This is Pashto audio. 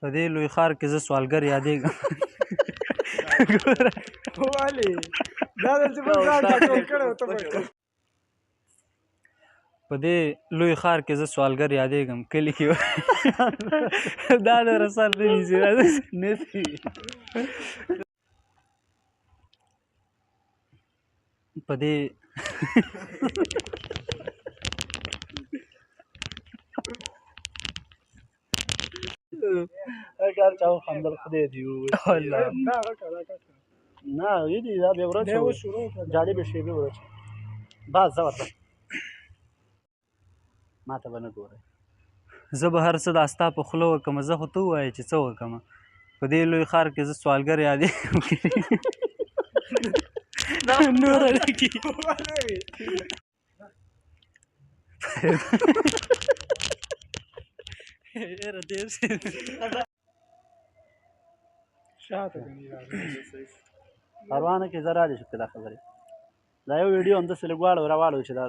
په دې لوی ښار کې زه سوالګر یادېږم. ولې دا د چې موږ ځان راټول کړی و ته به په دې لوی ښار کې زه سوالګر یادېږم کلي کې دا دومره سر نه نیسي نیسي په دې کار چا وخندل خدای دې ووایي دا هغه کړه نه یدي دا بیا ورځ دی اوس شروع کړه جالبې شیبې ورځ بس زه ورته ما ته به نه ګورئ زه به هر څه دا ستا په خوله وکړم زه خو ته ووایې چې څه وکړم په دې لوی ښار کې زه سوالګر یادېږم نوره نه کېږي یاره ډېر شاته پروانه کې زه رالی شو که دا خبرې دا یو ویډیو همداسې لږ واړو راواړو چې دا